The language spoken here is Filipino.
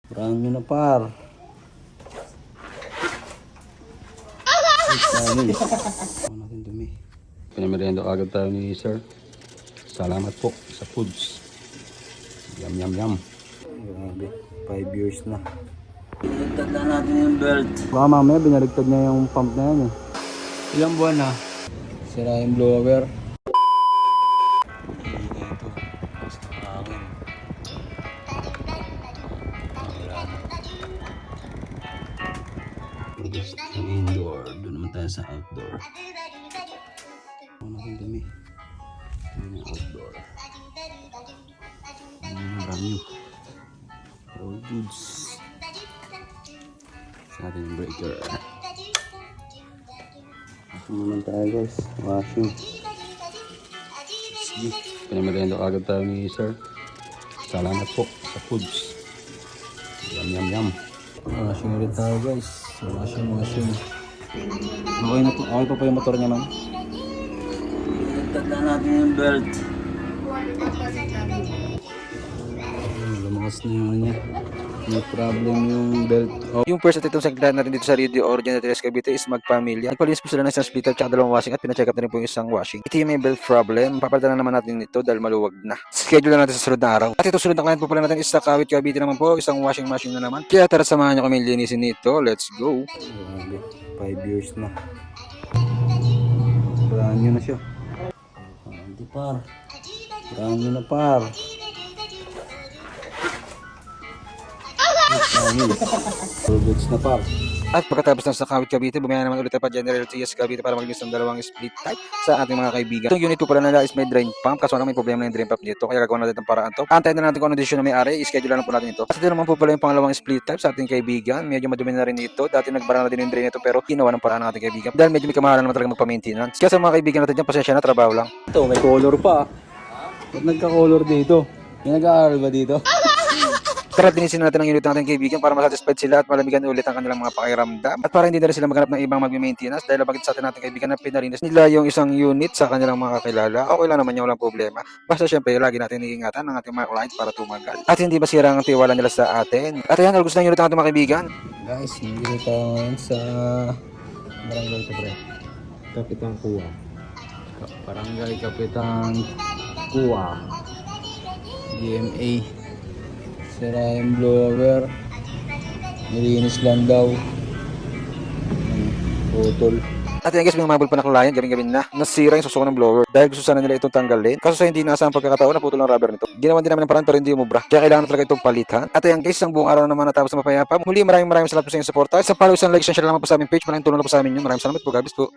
Brand new na par. Ano natin dumi. Pinamerienda agad tayo ni sir. Salamat po sa foods. Yum yum yum. Grabe, 5 years na. Binaligtad na natin yung belt. Baka mamaya binaligtad niya yung pump na yan eh. Ilang buwan na? Sira yung blower. Ito, basta hangin. Gusto ng indoor, doon naman tayo sa outdoor. Ano natin dumi? Dumi ng outdoor. Brand new. All goods. Sa atin yung breaker. Washing naman tayo guys. Washing. Sige. Pinamerienda agad tayo ni sir. Salamat po sa foods. Yum yum yum. Washing ulit tayo guys. Washing. Okay na po. Okay pa yung motor niya man. Tanda natin yung belt. Lumakas na yung ano niya. May problem yung belt. Yung first at itong saglit natin dito sa Radio Origin at Cavite is magpamilya. Nagpalinis po sila ng isang splitter at dalawang washing at pina-check up na rin po yung isang washing. Ito yung may belt problem. Papalitan na naman natin ito dahil maluwag na. Schedule na natin sa sunod na araw. At ito sunod na client po pala natin is sa Kawit Cavite naman po. Isang washing machine na naman. Kaya tara samahan nyo kami linisin nito. Let's go! 5 years na. Brand new na siya. Hindi par. Brand new na par. Products na par. At pagkatapos ng sa Kawit Cavite, bumaya naman ulit tayo pa General TS Cavite para maglinis ng dalawang split type sa ating mga kaibigan. Itong unit po pala nila is may drain pump. Kaso lang may problema na yung drain pump nito. Kaya gagawin natin ang paraan to. Antayin na natin kung ano desisyon na may-ari. I-schedule na po natin ito. At ito naman po pala yung pangalawang split type sa ating kaibigan. Medyo madumi na rin ito. Dati nagbara na din yung drain nito pero ginawa ng paraan ng ating kaibigan. Dahil medyo may kamahalan naman talaga magpa-maintenance. Kaya sa mga kaibigan natin dyan, pasensya na, trabaho lang. Ito, may color pa. Ba't nagka-color dito? May nag-aaral ba dito? Tara, linisin natin ang unit ng ating kaibigan para masatisfied sila at malamigan ulit ang kanilang mga pakiramdam. At para hindi na rin sila maghanap ng ibang mag-maintenance dahil bakit sa atin nating kaibigan na pinarinis nila yung isang unit sa kanilang mga kakilala. Okay lang naman yung walang problema. Basta syempre, lagi natin iingatan ang ating mga client para tumagal. At hindi masira ang tiwala nila sa atin. At ayan, gusto ng unit ng ating mga kaibigan. Guys, nandito tayo ngayon sa Barangay Sobre. Kapitan Kuwa. Barangay Kapitan Kuwa. GMA. Sira yung blower. Nilinis lang daw. Putol. At yan guys, may mabul pa na client, gabi-gabi na. Nasira yung susuko ng blower dahil gusto sana nila itong tanggalin. Kaso sa hindi nasa ang pagkakataon, naputol ang rubber nito. Ginawan din namin ng paraan pero hindi umubra. Kaya kailangan talaga itong palitan. At ayan guys, ang buong araw naman natapos na mapayapa. Muli maraming salamat po sa inyong suporta. Sa follow, isang like, isang share naman po sa aming page. Maraming tulong na po sa amin yun. Maraming salamat po, guys po.